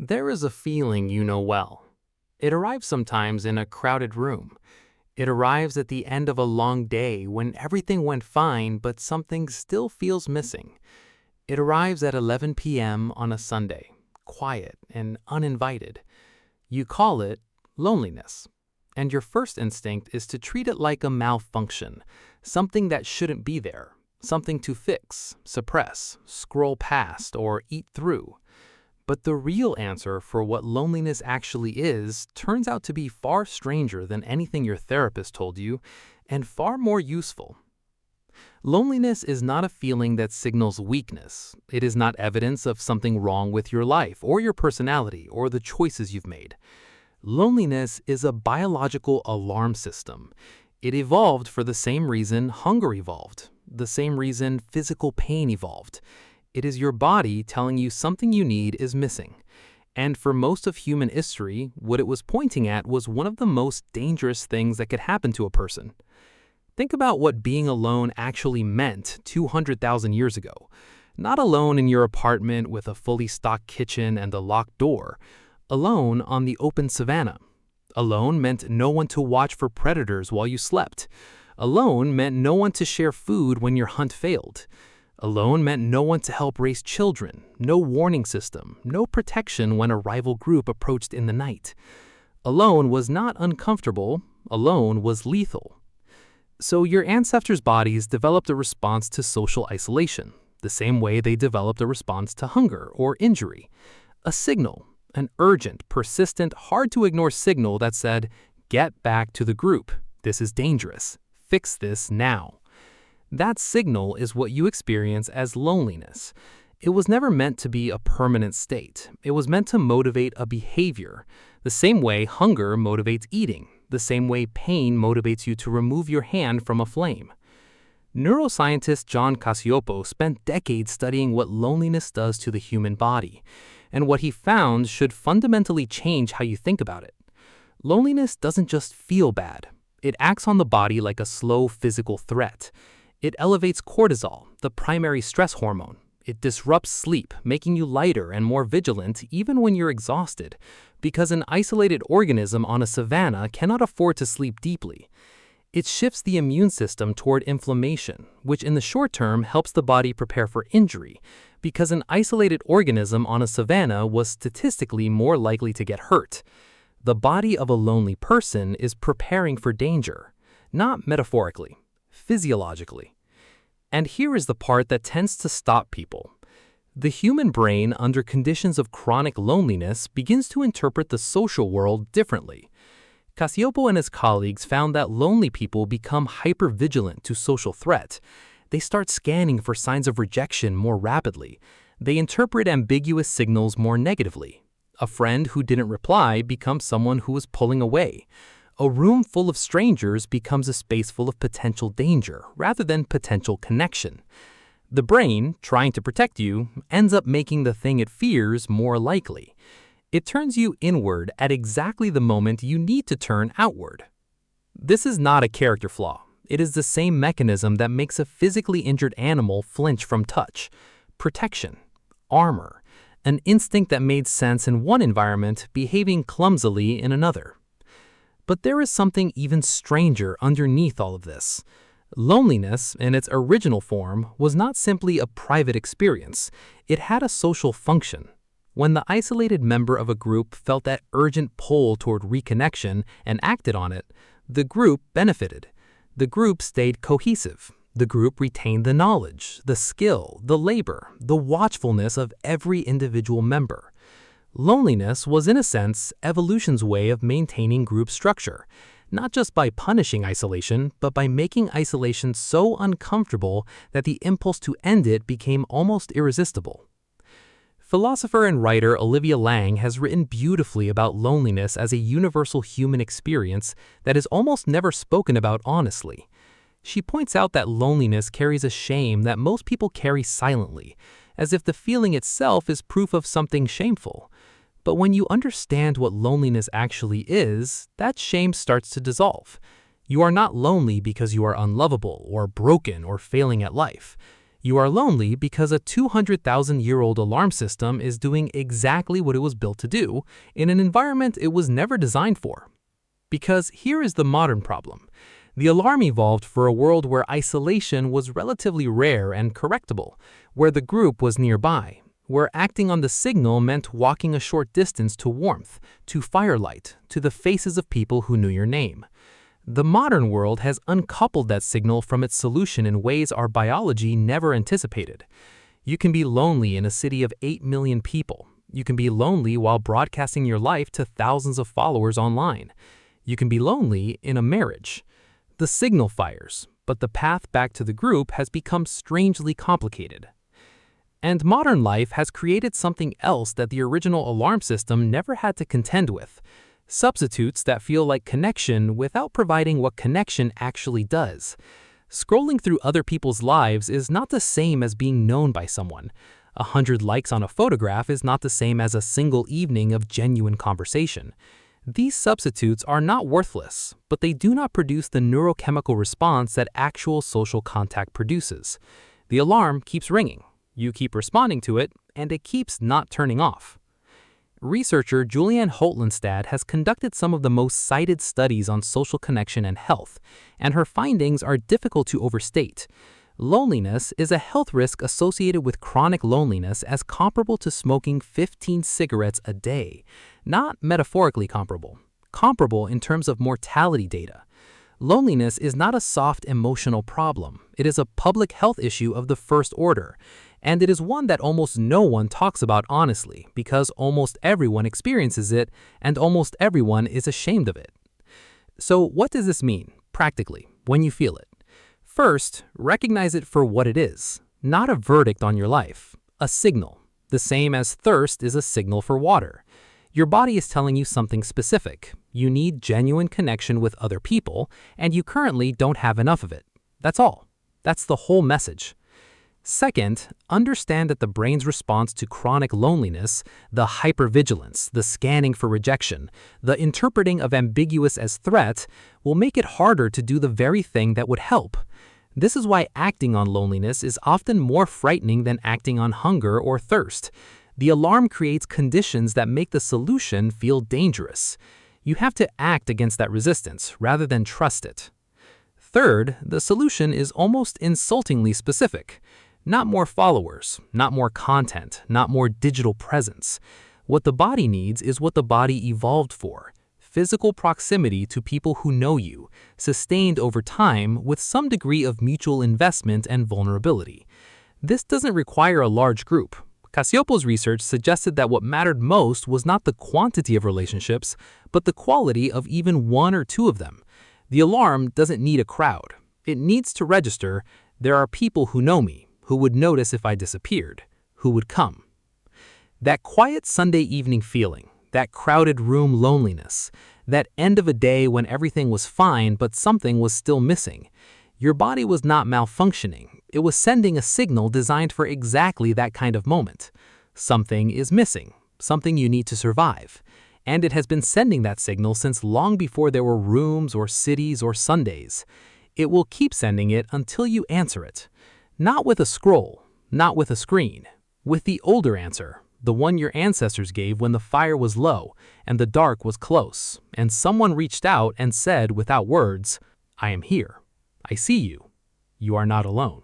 There is a feeling you know well. It arrives sometimes in a crowded room. It arrives at the end of a long day when everything went fine but something still feels missing. It arrives at 11 p.m. on a Sunday, quiet and uninvited. You call it loneliness. And your first instinct is to treat it like a malfunction, something that shouldn't be there, something to fix, suppress, scroll past, or eat through. But the real answer for what loneliness actually is turns out to be far stranger than anything your therapist told you, and far more useful. Loneliness is not a feeling that signals weakness. It is not evidence of something wrong with your life, or your personality, or the choices you've made. Loneliness is a biological alarm system. It evolved for the same reason hunger evolved, the same reason physical pain evolved. It is your body telling you something you need is missing. And for most of human history, what it was pointing at was one of the most dangerous things that could happen to a person. Think about what being alone actually meant 200,000 years ago. Not alone in your apartment with a fully stocked kitchen and a locked door. Alone on the open savanna. Alone meant no one to watch for predators while you slept. Alone meant no one to share food when your hunt failed. Alone meant no one to help raise children, no warning system, no protection when a rival group approached in the night. Alone was not uncomfortable, alone was lethal. So your ancestors' bodies developed a response to social isolation, the same way they developed a response to hunger or injury. A signal, an urgent, persistent, hard-to-ignore signal that said, "Get back to the group. This is dangerous. Fix this now." That signal is what you experience as loneliness. It was never meant to be a permanent state. It was meant to motivate a behavior, the same way hunger motivates eating, the same way pain motivates you to remove your hand from a flame. Neuroscientist John Cacioppo spent decades studying what loneliness does to the human body, and what he found should fundamentally change how you think about it. Loneliness doesn't just feel bad. It acts on the body like a slow physical threat. It elevates cortisol, the primary stress hormone. It disrupts sleep, making you lighter and more vigilant even when you're exhausted, because an isolated organism on a savanna cannot afford to sleep deeply. It shifts the immune system toward inflammation, which in the short term helps the body prepare for injury, because an isolated organism on a savanna was statistically more likely to get hurt. The body of a lonely person is preparing for danger, not metaphorically, physiologically. And here is the part that tends to stop people. The human brain, under conditions of chronic loneliness, begins to interpret the social world differently. Cacioppo and his colleagues found that lonely people become hypervigilant to social threat. They start scanning for signs of rejection more rapidly. They interpret ambiguous signals more negatively. A friend who didn't reply becomes someone who was pulling away. A room full of strangers becomes a space full of potential danger rather than potential connection. The brain, trying to protect you, ends up making the thing it fears more likely. It turns you inward at exactly the moment you need to turn outward. This is not a character flaw. It is the same mechanism that makes a physically injured animal flinch from touch. Protection, armor, an instinct that made sense in one environment behaving clumsily in another. But there is something even stranger underneath all of this. Loneliness, in its original form, was not simply a private experience. It had a social function. When the isolated member of a group felt that urgent pull toward reconnection and acted on it, the group benefited. The group stayed cohesive. The group retained the knowledge, the skill, the labor, the watchfulness of every individual member. Loneliness was, in a sense, evolution's way of maintaining group structure, not just by punishing isolation, but by making isolation so uncomfortable that the impulse to end it became almost irresistible. Philosopher and writer Olivia Lang has written beautifully about loneliness as a universal human experience that is almost never spoken about honestly. She points out that loneliness carries a shame that most people carry silently, as if the feeling itself is proof of something shameful. But when you understand what loneliness actually is, that shame starts to dissolve. You are not lonely because you are unlovable or broken or failing at life. You are lonely because a 200,000-year-old alarm system is doing exactly what it was built to do in an environment it was never designed for. Because here is the modern problem. The alarm evolved for a world where isolation was relatively rare and correctable, where the group was nearby, where acting on the signal meant walking a short distance to warmth, to firelight, to the faces of people who knew your name. The modern world has uncoupled that signal from its solution in ways our biology never anticipated. You can be lonely in a city of 8 million people. You can be lonely while broadcasting your life to thousands of followers online. You can be lonely in a marriage. The signal fires, but the path back to the group has become strangely complicated. And modern life has created something else that the original alarm system never had to contend with. Substitutes that feel like connection without providing what connection actually does. Scrolling through other people's lives is not the same as being known by someone. 100 likes on a photograph is not the same as a single evening of genuine conversation. These substitutes are not worthless, but they do not produce the neurochemical response that actual social contact produces. The alarm keeps ringing. You keep responding to it, and it keeps not turning off. Researcher Julianne Holtlandstad has conducted some of the most cited studies on social connection and health, and her findings are difficult to overstate. Loneliness is a health risk associated with chronic loneliness as comparable to smoking 15 cigarettes a day. Not metaphorically comparable. Comparable in terms of mortality data. Loneliness is not a soft emotional problem. It is a public health issue of the first order. And it is one that almost no one talks about honestly because almost everyone experiences it and almost everyone is ashamed of it. So what does this mean, practically, when you feel it? First, recognize it for what it is, not a verdict on your life, a signal, the same as thirst is a signal for water. Your body is telling you something specific. You need genuine connection with other people, and you currently don't have enough of it. That's all. That's the whole message. Second, understand that the brain's response to chronic loneliness, the hypervigilance, the scanning for rejection, the interpreting of ambiguous as threat, will make it harder to do the very thing that would help. This is why acting on loneliness is often more frightening than acting on hunger or thirst. The alarm creates conditions that make the solution feel dangerous. You have to act against that resistance rather than trust it. Third, the solution is almost insultingly specific. Not more followers, not more content, not more digital presence. What the body needs is what the body evolved for. Physical proximity to people who know you, sustained over time with some degree of mutual investment and vulnerability. This doesn't require a large group. Cacioppo's research suggested that what mattered most was not the quantity of relationships, but the quality of even one or two of them. The alarm doesn't need a crowd. It needs to register, there are people who know me, who would notice if I disappeared, who would come. That quiet Sunday evening feeling, that crowded room loneliness, that end of a day when everything was fine but something was still missing. Your body was not malfunctioning. It was sending a signal designed for exactly that kind of moment. Something is missing, something you need to survive. And it has been sending that signal since long before there were rooms or cities or Sundays. It will keep sending it until you answer it. Not with a scroll, not with a screen, with the older answer, the one your ancestors gave when the fire was low and the dark was close, and someone reached out and said without words, "I am here. I see you. You are not alone."